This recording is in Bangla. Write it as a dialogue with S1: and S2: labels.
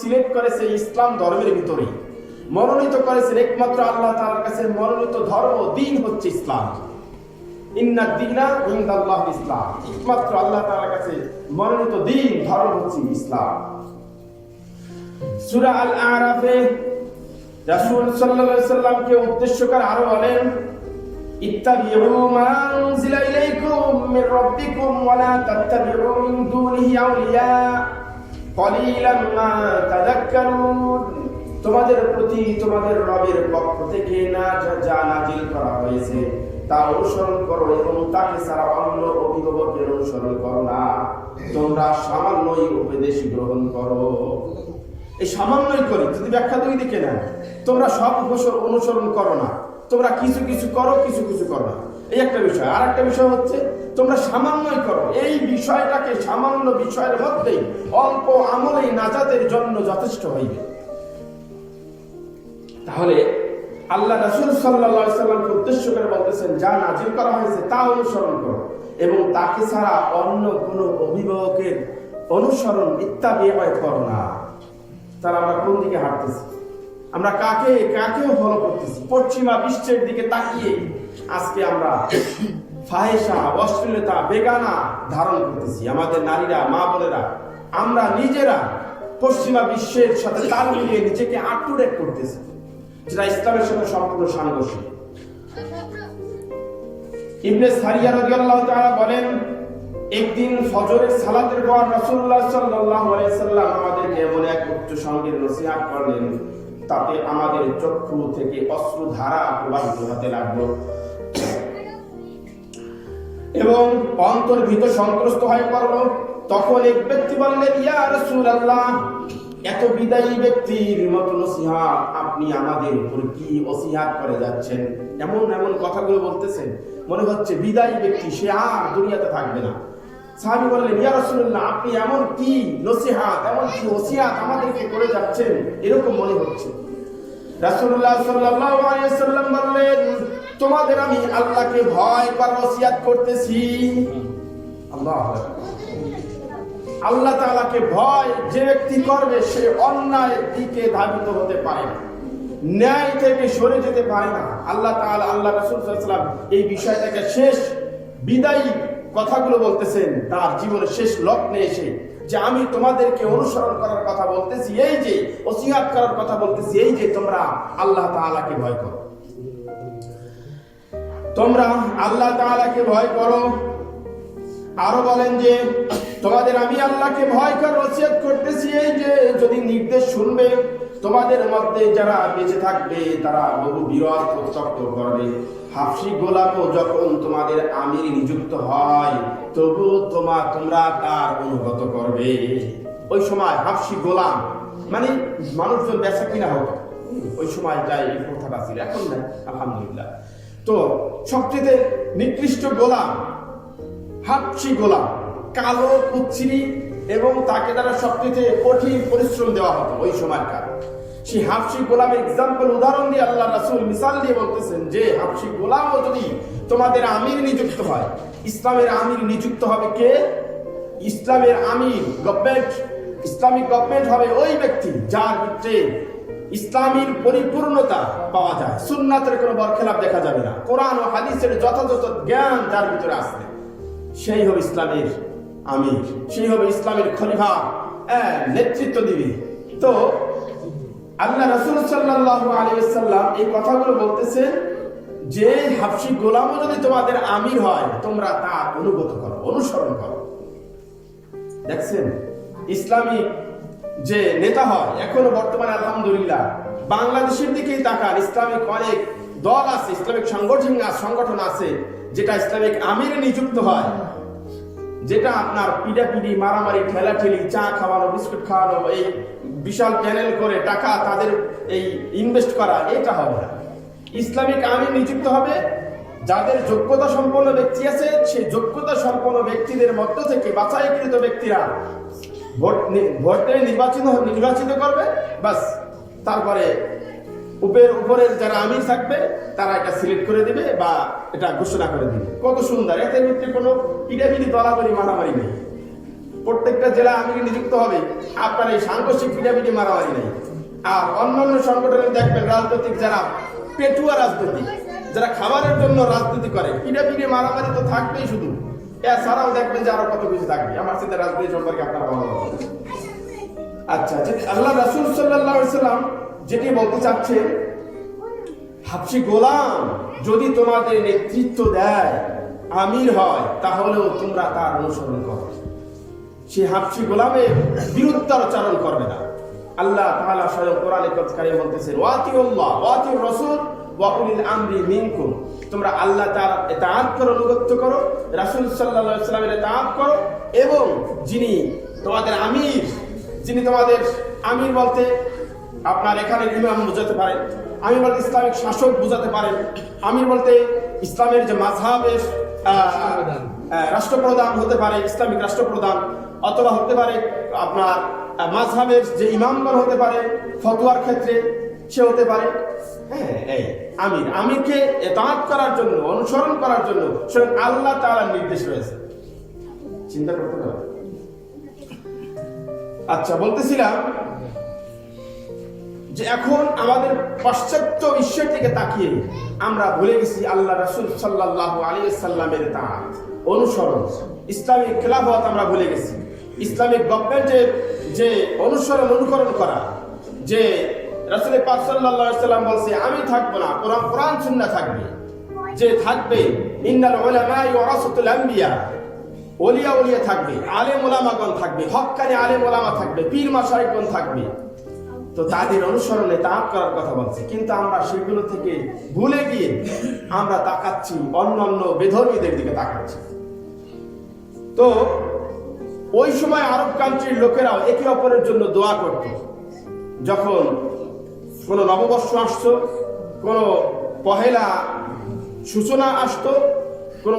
S1: সিলেক্ট করেছে ইসলাম ধর্মের ভিতরে, মনোনীত করেছেন একমাত্র আল্লাহ তাআলার কাছে মনোনীত ধর্ম দিন হচ্ছে ইসলাম। ইন্নাদ দীনা ইনদাল্লাহ ইসলাম, একমাত্র আল্লাহ তাআলার কাছে মনোনীত দিন ধর্ম হচ্ছে ইসলাম। সূরা আল আরাফে রাসূল সাল্লাল্লাহু আলাইহি সাল্লামকে উদ্দেশ্য করে আরো বলেন, ইত্তাবিউ মা উনজিলা ইলাইকুম মির রাব্বিকুম ওয়া লা তাত্তাবিউ মিন দুনিহি আউলিয়া ক্বালিলাম মা তাযাক্কারুন। তোমাদের প্রতি তোমাদের রবের পক্ষ থেকে যা নাযিল করা হয়েছে তা অনুসরণ করো এবং তাকে ছাড়া অন্য অভিভাবকের অনুসরণ করো না। তোমরা সামান্যই উপদেশ গ্রহণ করো। এই সামান্যই করি যদি ব্যাখ্যা দুই দিকে না, তোমরা সব অনুসরণ করো না, তোমরা কিছু কিছু করো, কিছু কিছু করো না, এই একটা বিষয়। আর একটা বিষয় হচ্ছে তোমরা সামান্যই করো। এই বিষয়টাকে সামান্য বিষয়ের মধ্যেই অল্প আমলেই নাজাতের জন্য যথেষ্ট হইবে। তাহলে আল্লাহ রাসূল সাল্লাল্লাহু আলাইহি ওয়াসাল্লামকে উদ্দেশ্য করে বলতেছেন, যা নাযিল করা হয়েছে তা অনুসরণ করো এবং তাকে ছাড়া অন্য কোনো অভিভাবকের অনুসরণ ইত্তাবিউ করো না। তাহলে আমরা কোন দিকে হাঁটতেছি? আমরা কাকে ফলো করতেছি? পশ্চিমা বিশ্বের দিকে তাকিয়ে আজকে আমরা ফাহেসা, অশ্লীলতা, বেগানা ধারণ করতেছি। আমাদের নারীরা, মা বোনেরা, আমরা নিজেরা পশ্চিমা বিশ্বের সাথে তাল মিলিয়ে নিজেকে আটুরেট করতেছি, যেটা ইসলামের সাথে সম্পূর্ণ সাংঘর্ষিক। ইবনে সারিয়া রাদিয়াল্লাহু তাআলা বলেন, একদিন ফজরের সালাতের পর রাসূলুল্লাহ সাল্লাল্লাহু আলাইহি সাল্লাম আমাদেরকে এমন এক উচ্চ সঙ্গের নসিহত করলেন, তাতে আমাদের চক্ষু থেকে অশ্রুধারা প্রবাহিত হতে লাগলো এবং অন্তর ভীত সন্ত্রস্ত হয়ে পড়ল। তখন এক ব্যক্তি বললেন, ইয়া রাসূলুল্লাহ, এত বিদায়ী ব্যক্তির মতো নসিহত আপনি আমাদের উপর কি ওসিয়াত করে যাচ্ছেন? এমন এমন কথাগুলো বলতেছেন, মনে হচ্ছে বিদায়ী ব্যক্তি সে আর দুনিয়াতে থাকবে না। সাহাবী বললেন, ইয়া রাসূলুল্লাহ, আপনি এমন কি নসিহত, এমন কি ওসিয়াত আমাদেরকে করে যাচ্ছেন এরকম মনে হচ্ছে। রাসূলুল্লাহ সাল্লাল্লাহু আলাইহি ওয়াসাল্লাম বললেন, তোমাদের আমি আল্লাহকে ভয় করার ওসিয়াত করতেছি। আল্লাহু আকবার। আল্লাহ তাআলাকে ভয় যে ব্যক্তি করবে সে অন্যায়ের দিকে ধাবিত হতে পারে না, ন্যায় থেকে সরে যেতে পারে না। আল্লাহ তাআলা, আল্লাহ রাসূল সাল্লাল্লাহু আলাইহি ওয়াসাল্লাম এই বিষয়টাকে শেষ বিদায়ী কথাগুলো বলতেছেন তার জীবনের শেষ লগ্নে এসে, যে আমি তোমাদেরকে অনুসরণ করার কথা বলতেছি, এই যে ওসিয়াত করার কথা বলতেছি, এই যে তোমরা আল্লাহ তাআলাকে ভয় করো, তোমরা আল্লাহ তাআলাকে ভয় করো। আরো বলেন যে তোমাদের আমি আল্লাহকে ভয় করার ওসিয়ত করতেছি, এই যে যদি নির্দেশ শুনবে তোমাদের মধ্যে যারা বেঁচে থাকবে তারা বহু বিরোধ প্রত্যক্ষ করবে। হাফসি গোলামও যখন তোমাদের আমির নিযুক্ত হয় তবু তোমরা তার অনুগত করবে। ওই সময় হাফসি গোলাম মানে মানুষজন বেচা কিনা হতো, ওই সময় যাই এই প্রথাটা ছিল, এখন নাই আলহামদুলিল্লাহ। তো সবচেয়ে নিকৃষ্ট গোলাম হাফসি গোলাম, কালো, কুচ্ছিরি এবং তাকে দ্বারা সবচেয়ে কঠিন পরিশ্রম দেওয়া হতো ওই সময়কার। সেই হাফসি গোলামের এক্সাম্পল, উদাহরণ দিয়ে আল্লাহ রাসূল মিসাল দিয়ে বলতেছেন যে হাফসি গোলামও যদি তোমাদের আমির নিযুক্ত হয়, ইসলামের আমির নিযুক্ত হবে কে? ইসলামের আমির, গভর্নমেন্ট, ইসলামিক গভর্নমেন্ট হবে ওই ব্যক্তি যার ভিতরে ইসলামের পরিপূর্ণতা পাওয়া যায়, সুন্নাতের কোনো বরখেলাপ দেখা যাবে না, কোরআন ও হাদিসের যথাযথ জ্ঞান যার ভিতরে আসবে, সেই হবে ইসলামের আমির, সেই হবে ইসলামের খলিফা, নেতৃত্ব দিবে। তো আল্লাহ রাসূল সাল্লাল্লাহু আলাইহি ওয়াসাল্লাম এই কথাগুলো বলতেছেন যে হাফসি গোলামও যদি তোমাদের আমির হয় তোমরা তার অনুগত করো, অনুসরণ করো। দেখছেন ইসলামিক যে নেতা হয় এখনো বর্তমানে আলহামদুলিল্লাহ বাংলাদেশের দিকেই তাকান, ইসলামিক অনেক দল আছে, ইসলামিক সংগঠন আছে যেটা ইসলামিক আমিরে নিযুক্ত হয়, যেটা আপনার পিডাপিডি, মারামারি, ঠেলাঠেলি, চা খাওয়ানো, বিস্কুট খাওয়ানো, এই বিশাল প্যানেল করে টাকা তাদের এই ইনভেস্ট করা, এটা হবে না। ইসলামিক আমির নিযুক্ত হবে যাদের যোগ্যতা সম্পন্ন ব্যক্তি আছে, সেই যোগ্যতা সম্পন্ন ব্যক্তিদের মধ্য থেকে বাছাইকৃত ব্যক্তিরা ভোটে নির্বাচিত করবে, বাস তারপরে উপরের যারা আমির থাকবে তারা এটা সিলেক্ট করে দিবে বা এটা ঘোষণা করে দিবে। কত সুন্দর, এতে ভিতরে কোনো পিড়াপিড়ি দলাদলি মারামারি নেই। প্রত্যেকটা জেলা আমির নিযুক্ত হবে, আপনার এই সাংঘর্ষিক পিটাপিটি মারামারি নেই। আর অন্যান্য সংগঠনে দেখবেন রাজনৈতিক যারা পেটুয়া রাজনীতি, যারা খাবারের জন্য রাজনীতি করে, পিটাপিটি মারামারি তো থাকবেই শুধু, এছাড়াও দেখবেন যে আরো কত কিছু থাকবে। আমার সাথে রাজনীতি সম্পর্কে আপনার ভালো লাগবে। আচ্ছা, আল্লাহ রাসূল সাল্লাল্লাহু আলাইহি সাল্লাম যেটি বলতে চাচ্ছেন, হাবশী গোলাম যদি তোমাদের নেতৃত্ব দেয়, আমির হয়, তাহলেও তোমরা তার অনুসরণ করো, সে হাবশী গোলামের বিরুদ্ধাচরণ করবে না। আল্লাহ তাআলা স্বয়ং কোরআনে কারিমে বলতেছেন, ওয়াতিউল্লাহ ওয়াতিউর রাসূল ওয়া উলিল আমরি মিনকুম, তোমরা আল্লাহ তাআলার ইতাআত করো, অনুগত্য করো, রাসূল সাল্লাল্লাহু আলাইহি সাল্লামের ইতাআত করো, এবং যিনি তোমাদের আমির, যিনি তোমাদের আমির বলতে আপনার এখানে ইমাম বোঝাতে পারেন, আমির বলতে ইসলামিক শাসক বোঝাতে পারেন, আমির বলতে ইসলামের যে মাযহাবের রাষ্ট্রপ্রধান হতে পারে, ইসলামিক রাষ্ট্রপ্রধান, অথবা হতে পারে আপনার মাযহাবের যে ইমামগণ হতে পারে, ফতোয়ার ক্ষেত্রে সে হতে পারে। হ্যাঁ, এই আমিরকে ইতাআত করার জন্য, অনুসরণ করার জন্য স্বয়ং আল্লাহ তাআলার নির্দেশ রয়েছে। চিন্তা করতে হবে। আচ্ছা, বলতেছিলাম যে এখন আমাদের পাশ্চাত্য বিশ্বের দিকে তাকিয়ে আমরা ভুলে গেছি আল্লাহ রাসূল সাল্লাল্লাহু আলাইহি ওয়াসাল্লামের ইতাআত, অনুসরণ, ইসলামিক খেলাফত আমরা ভুলে গেছি। ইসলামিক গভর্নমেন্টের যে অনুকরণ করা, যে রাসূল পাক সাল্লাল্লাহু আলাইহি ওয়াসাল্লাম বলছে আমি থাকবো না, কোরআন সুন্নাহ থাকবে, যে থাকবে ইন্নাল উলামা ওয়ারাসাতুল আম্বিয়া, ওলিয়া থাকবে, আলেম ওলামাগণ থাকবে, হক্কানি আলেম ওলামা থাকবে, পীর মাশায়েখগণ থাকবে, তো তাদের অনুসরণে ইতাআত করার কথা বলছে। কিন্তু আমরা সেগুলো থেকে ভুলে গিয়ে আমরা তাকাচ্ছি অন্যান্য বেধর্মীদের দিকে তাকাচ্ছি। তো ওই সময় আরব কান্ট্রির লোকেরাও একে অপরের জন্য দোয়া করত। যখন কোনো নববর্ষ আসতো, কোনো পহেলা সূচনা আসতো, কোনো